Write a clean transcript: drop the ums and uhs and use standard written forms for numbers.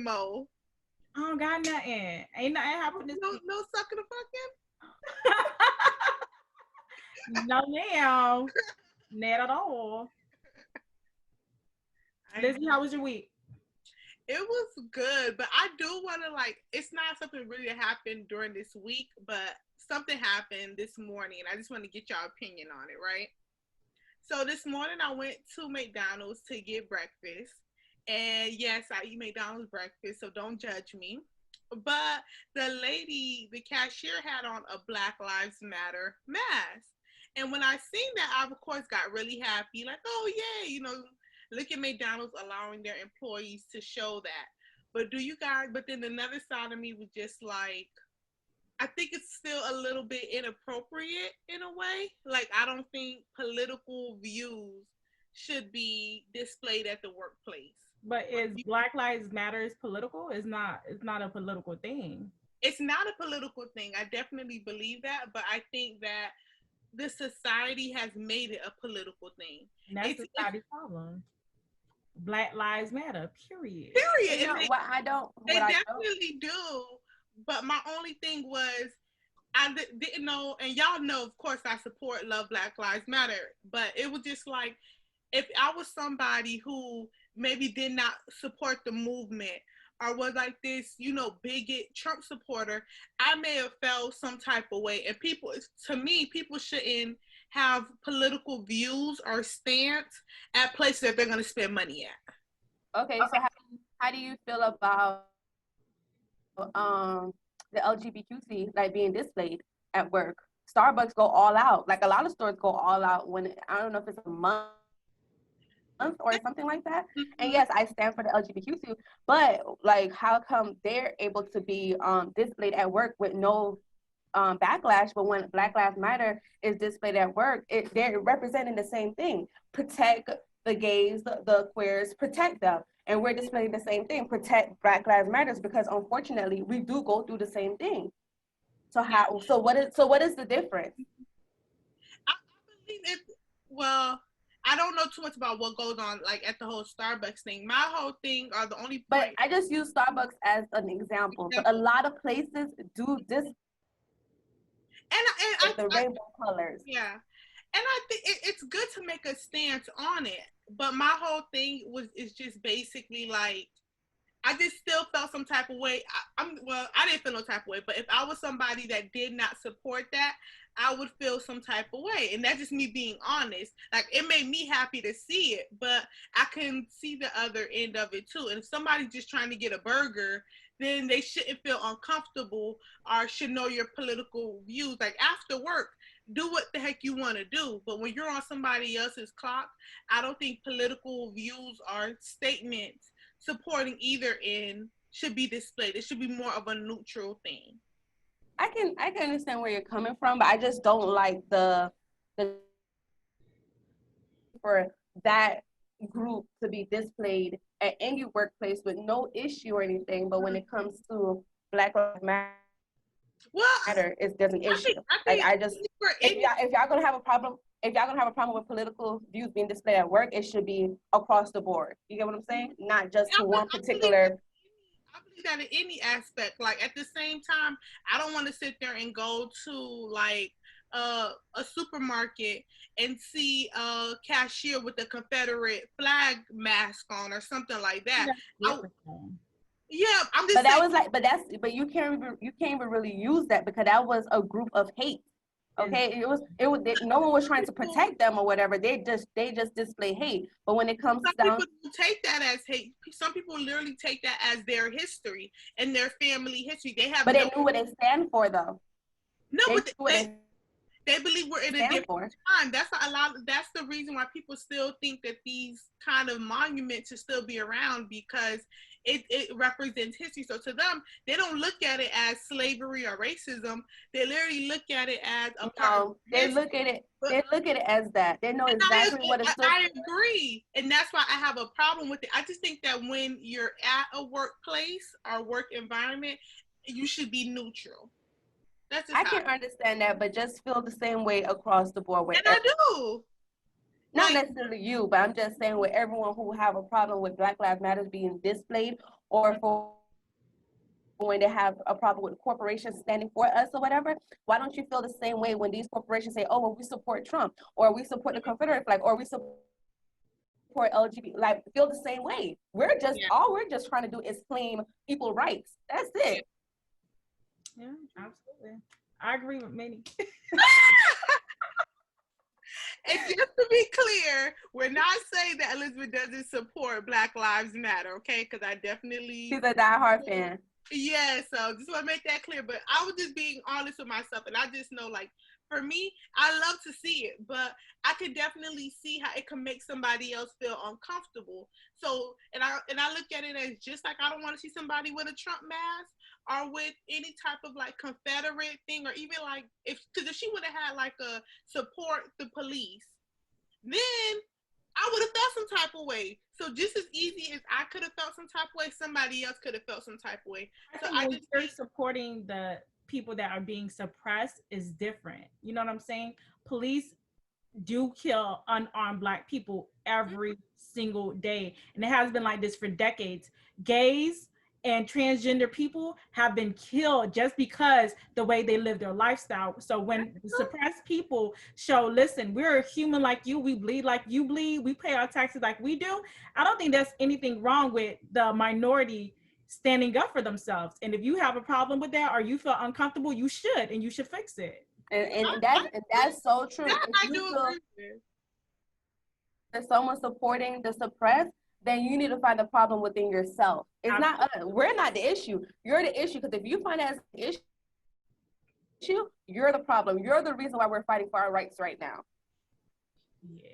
Mo? I don't got nothing. Ain't nothing happened this No, week. no sucking the fucking. No, ma'am. Not at all. I Lizzie, how was your week? It was good, but I do want to like. It's not something really that happened during this week, but something happened this morning, and I just want to get your opinion on it, right? So this morning I went to McDonald's to get breakfast, and yes, I eat McDonald's breakfast, so don't judge me. But the lady, the cashier, had on a Black Lives Matter mask. And when I seen that, I of course got really happy, like, oh yeah, look at McDonald's allowing their employees to show that. But do you guys? But then another side of me was just like, I think it's still a little bit inappropriate in a way. Like, I don't think political views should be displayed at the workplace. But is Black Lives Matters political? It's not a political thing. It's not a political thing. I definitely believe that, but I think that the society has made it a political thing. And that's society's problem. Black Lives Matter, period. Period. You know what I don't. They What I definitely do. But my only thing was I didn't know, and y'all know, of course, I support Love Black Lives Matter, but it was just like, if I was somebody who maybe did not support the movement or was like this, bigot Trump supporter, I may have felt some type of way. And to me, people shouldn't have political views or stance at places that they're going to spend money at. Okay, so how do you feel about the LGBTQ like being displayed at work? Starbucks go all out. Like a lot of stores go all out when I don't know if it's a month or something like that. And yes, I stand for the LGBTQ, but like, how come they're able to be displayed at work with no backlash, but when Black Lives Matter is displayed at work, they're representing the same thing: protect the gays, the queers, protect them. And we're displaying the same thing: protect Black Lives Matters, because unfortunately we do go through the same thing. So what is the difference? I believe it. Well, I don't know too much about what goes on like at the whole Starbucks thing. My whole thing, or the only point, but I just use Starbucks as an example. So a lot of places do this, and the rainbow colors. Yeah, and I think it's good to make a stance on it. But my whole thing is just basically like, I just still felt some type of way. I didn't feel no type of way, but if I was somebody that did not support that, I would feel some type of way. And that's just me being honest. Like, it made me happy to see it, but I can see the other end of it too. And if somebody's just trying to get a burger, then they shouldn't feel uncomfortable or should know your political views. Like, after work, do what the heck you want to do. But when you're on somebody else's clock, I don't think political views or statements supporting either end should be displayed. It should be more of a neutral thing. I can understand where you're coming from, but I just don't like the for that group to be displayed at any workplace with no issue or anything. But when it comes to Black Lives Matter, there's an issue. If y'all gonna have a problem. If y'all gonna have a problem with political views being displayed at work, it should be across the board. You get what I'm saying? Not just to one particular. I believe that in any aspect. Like, at the same time, I don't want to sit there and go to like a supermarket and see a cashier with a Confederate flag mask on or something like that. Yeah, I'm just. But that was like, but you can't even really use that, because that was a group of hate. Okay, it was no one was trying to protect them or whatever. They just display hate. But when it comes down, people take that as hate. Some people literally take that as their history and their family history. They have, but they knew what they stand for, though. No, but they believe we're in a different time. That's the reason why people still think that these kind of monuments should still be around, because it represents history. So to them, they don't look at it as slavery or racism. They literally look at it as a part. They look at it as that. They know exactly what it's. I agree, and that's why I have a problem with it. I just think that when you're at a workplace or work environment, you should be neutral. I can understand that, but just feel the same way across the board. And I do. not necessarily you, but I'm just saying with everyone who have a problem with Black Lives Matter being displayed, or for when they have a problem with corporations standing for us or whatever, why don't you feel the same way when these corporations say, oh, well, we support Trump, or we support the Confederate flag, or we support LGBT, like feel the same way. All we're just trying to do is claim equal rights. That's it. Yeah, absolutely. I agree with many. And just to be clear, we're not saying that Elizabeth doesn't support Black Lives Matter, okay? Because I definitely... She's a diehard fan. Yeah, so just want to make that clear. But I was just being honest with myself, and I just know, like, for me, I love to see it, but I could definitely see how it can make somebody else feel uncomfortable. So, and I look at it as just like I don't want to see somebody with a Trump mask or with any type of like Confederate thing, or even like because if she would have had like a support the police, then I would have felt some type of way. So just as easy as I could have felt some type of way, somebody else could have felt some type of way. So I think you're supporting the people that are being suppressed is different. You know what I'm saying? Police do kill unarmed Black people every single day, and it has been like this for decades. Gays and transgender people have been killed just because the way they live their lifestyle. So when suppressed people show, listen, we're human like you, we bleed like you bleed, we pay our taxes like we do, I don't think there's anything wrong with the minority standing up for themselves. And if you have a problem with that or you feel uncomfortable, you should, and you should fix it. And that's so true. That if you feel that someone's supporting the suppressed, then you need to find the problem within yourself. It's not us. We're not the issue. You're the issue. Because if you find that as an issue, you're the problem. You're the reason why we're fighting for our rights right now. Yeah.